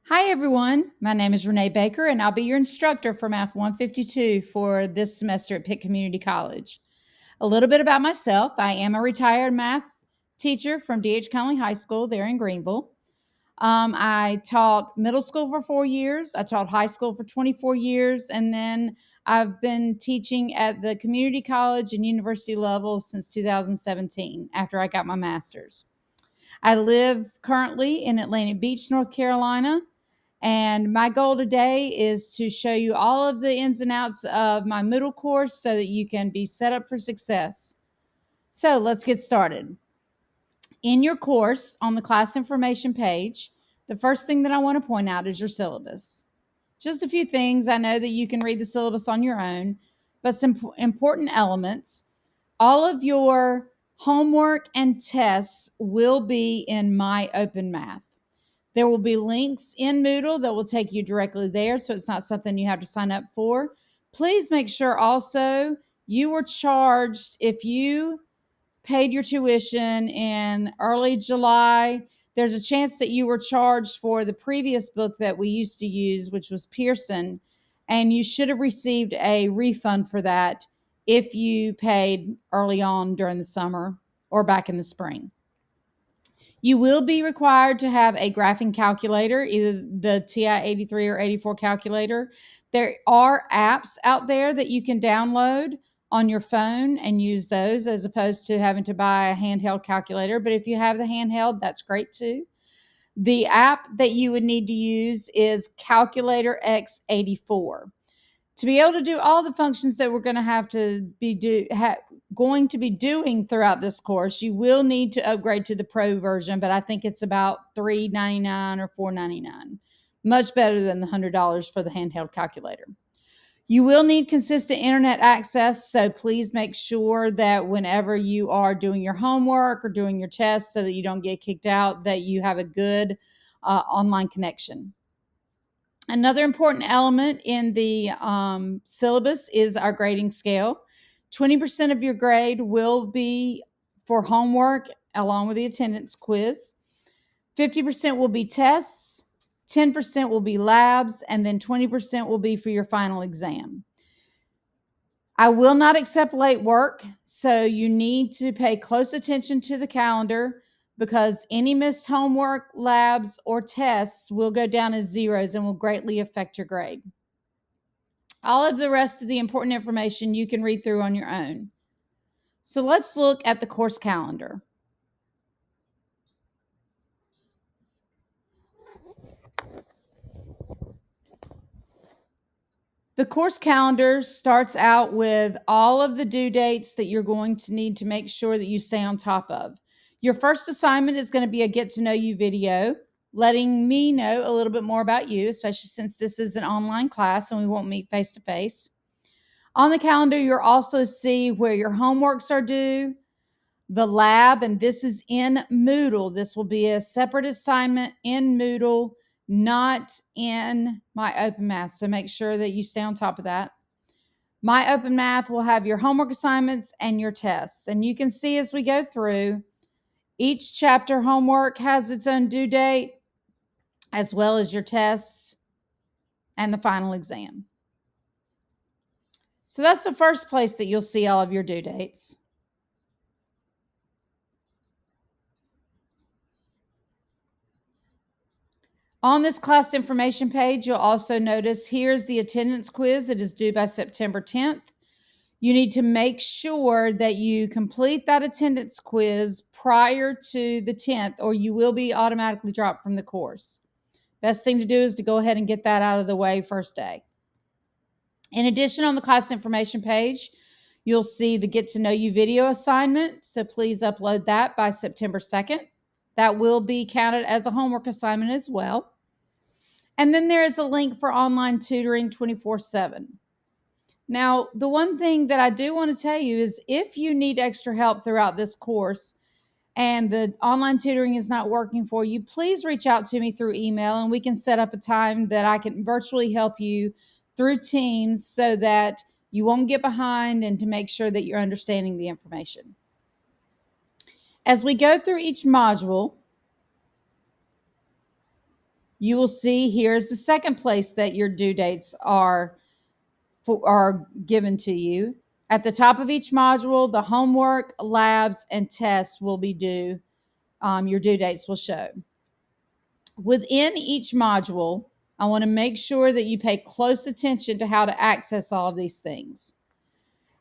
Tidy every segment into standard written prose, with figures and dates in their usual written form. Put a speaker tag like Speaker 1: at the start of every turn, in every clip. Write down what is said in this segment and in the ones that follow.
Speaker 1: Hi, everyone. My name is Renee Baker, and I'll be your instructor for Math 152 for this semester at Pitt Community College. A little bit about myself. I am a retired math teacher from D.H. Conley High School there in Greenville. I taught middle school for 4 years. I taught high school for 24 years. And then I've been teaching at the community college and university level since 2017 after I got my master's. I live currently in Atlantic Beach, North Carolina. And my goal today is to show you all of the ins and outs of my Moodle course so that you can be set up for success. So let's get started. In your course, on the class information page, the first thing that I want to point out is your syllabus. Just a few things. I know that you can read the syllabus on your own, but some important elements. All of your homework and tests will be in My Open Math. There will be links in Moodle that will take you directly there, so it's not something you have to sign up for. Please make sure also you were charged if you paid your tuition in early July. There's a chance that you were charged for the previous book that we used to use, which was Pearson, and you should have received a refund for that if you paid early on during the summer or back in the spring. You will be required to have a graphing calculator, either the TI-83 or 84 calculator. There are apps out there that you can download on your phone and use those as opposed to having to buy a handheld calculator. But if you have the handheld, that's great too. The app that you would need to use is Calculator X84 to be able to do all the functions that we're going to have to be going to be doing throughout this course. You will need to upgrade to the pro version, but I think it's about $3.99 or $4.99, much better than the $100 for the handheld calculator. You will need consistent internet access, so please make sure that whenever you are doing your homework or doing your tests so that you don't get kicked out, that you have a good online connection. Another important element in the syllabus is our grading scale. 20% of your grade will be for homework along with the attendance quiz. 50% will be tests, 10% will be labs, and then 20% will be for your final exam. I will not accept late work, so you need to pay close attention to the calendar because any missed homework, labs, or tests will go down as zeros and will greatly affect your grade. All of the rest of the important information you can read through on your own. So let's look at the course calendar. The course calendar starts out with all of the due dates that you're going to need to make sure that you stay on top of. Your first assignment is going to be a get to know you video, letting me know a little bit more about you, especially since this is an online class and we won't meet face to face. On the calendar, you'll also see where your homeworks are due, the lab, and this is in Moodle. This will be a separate assignment in Moodle, not in My Open Math. So make sure that you stay on top of that. My Open Math will have your homework assignments and your tests. And you can see as we go through, each chapter homework has its own due date, as well as your tests and the final exam. So that's the first place that you'll see all of your due dates. On this class information page, you'll also notice here's the attendance quiz. It is due by September 10th. You need to make sure that you complete that attendance quiz prior to the 10th, or you will be automatically dropped from the course. Best thing to do is to go ahead and get that out of the way first day. In addition, on the class information page, you'll see the Get to Know You video assignment. So please upload that by September 2nd. That will be counted as a homework assignment as well. And then there is a link for online tutoring 24/7. Now, the one thing that I do want to tell you is if you need extra help throughout this course and the online tutoring is not working for you, please reach out to me through email and we can set up a time that I can virtually help you through Teams so that you won't get behind and to make sure that you're understanding the information. As we go through each module, you will see here's the second place that your due dates are given to you. At the top of each module, the homework, labs, and tests will be due. Your due dates will show. Within each module, I want to make sure that you pay close attention to how to access all of these things.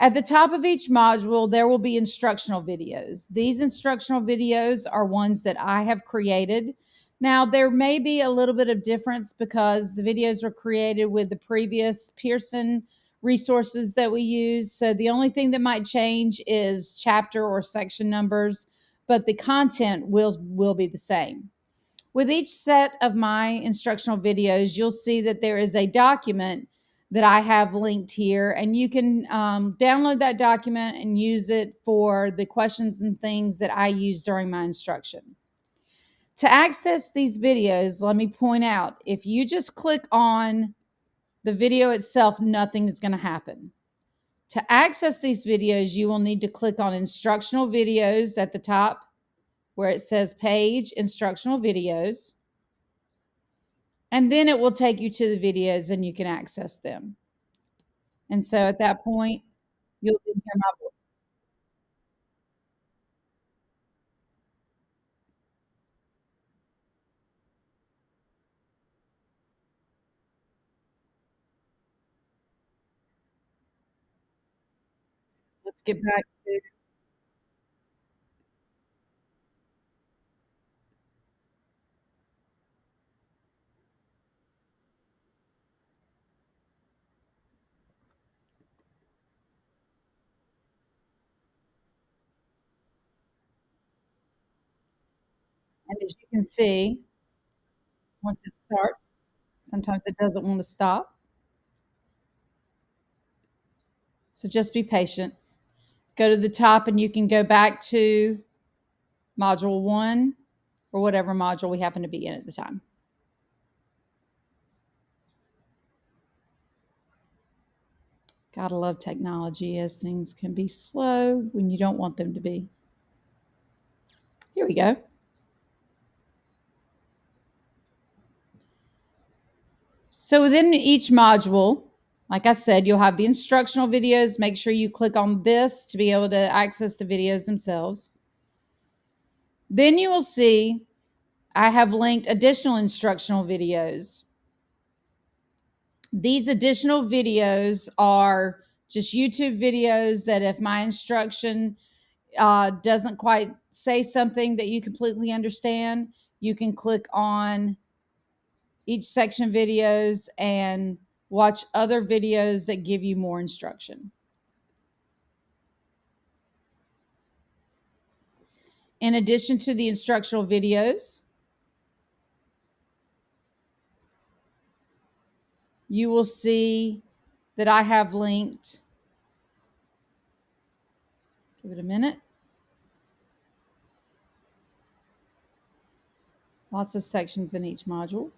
Speaker 1: At the top of each module, there will be instructional videos. These instructional videos are ones that I have created. Now, there may be a little bit of difference because the videos were created with the previous Pearson resources that we use. So the only thing that might change is chapter or section numbers, but the content will be the same. With each set of my instructional videos, you'll see that there is a document that I have linked here, and you can download that document and use it for the questions and things that I use during my instruction. To access these videos, let me point out, if you just click on the video itself, nothing is going to happen. To access these videos, you will need to click on instructional videos at the top where it says page instructional videos. And then it will take you to the videos and you can access them. And so at that point, you'll hear my voice. Let's get back to, and as you can see, once it starts, sometimes it doesn't want to stop. So just be patient. Go to the top and you can go back to module 1 or whatever module we happen to be in at the time. Gotta love technology as things can be slow when you don't want them to be. Here we go. So within each module, like I said, you'll have the instructional videos. Make sure you click on this to be able to access the videos themselves. Then you will see I have linked additional instructional videos. These additional videos are just YouTube videos that if my instruction doesn't quite say something that you completely understand, you can click on each section videos and watch other videos that give you more instruction. In addition to the instructional videos, you will see that I have linked, give it a minute, lots of sections in each module.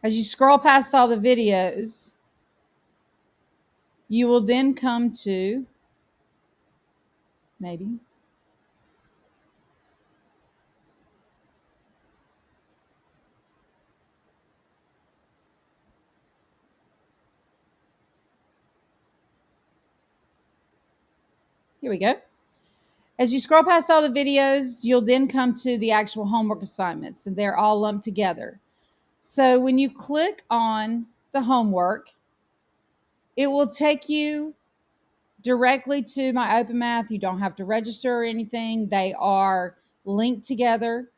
Speaker 1: As you scroll past all the videos, you will then come to, maybe, here we go. As you scroll past all the videos, you'll then come to the actual homework assignments, and they're all lumped together. So when you click on the homework, it will take you directly to my Open Math. You don't have to register or anything. They are linked together,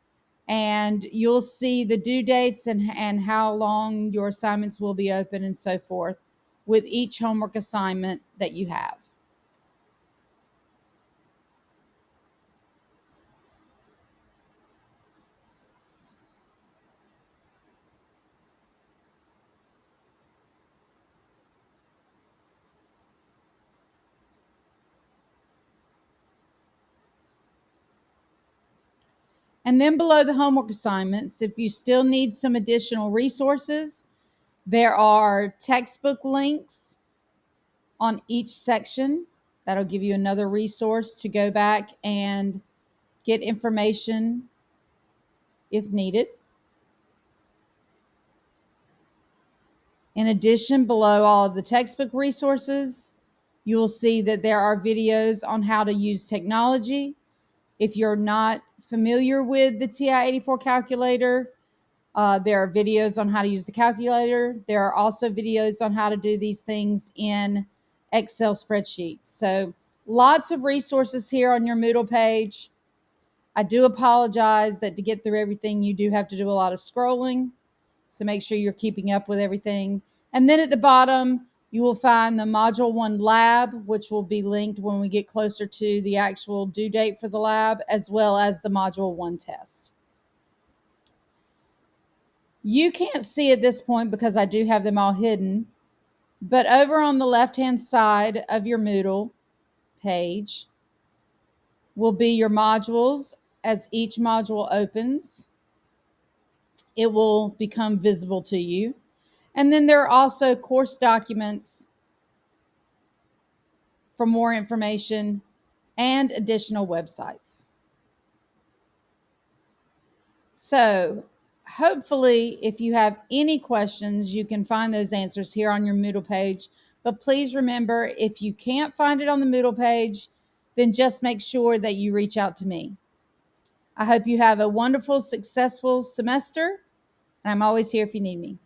Speaker 1: and you'll see the due dates and how long your assignments will be open and so forth with each homework assignment that you have. And then below the homework assignments, if you still need some additional resources, there are textbook links on each section. That'll give you another resource to go back and get information if needed. In addition, below all of the textbook resources, you will see that there are videos on how to use technology. If you're not familiar with the TI-84 calculator, there are videos on how to use the calculator. There are also videos on how to do these things in Excel spreadsheets. So lots of resources here on your Moodle page. I do apologize that to get through everything, you do have to do a lot of scrolling. So make sure you're keeping up with everything. And then at the bottom, you will find the Module 1 lab, which will be linked when we get closer to the actual due date for the lab, as well as the Module 1 test. You can't see at this point because I do have them all hidden, but over on the left-hand side of your Moodle page will be your modules. As each module opens, it will become visible to you. And then there are also course documents for more information and additional websites. So hopefully, if you have any questions, you can find those answers here on your Moodle page. But please remember, if you can't find it on the Moodle page, then just make sure that you reach out to me. I hope you have a wonderful, successful semester, and I'm always here if you need me.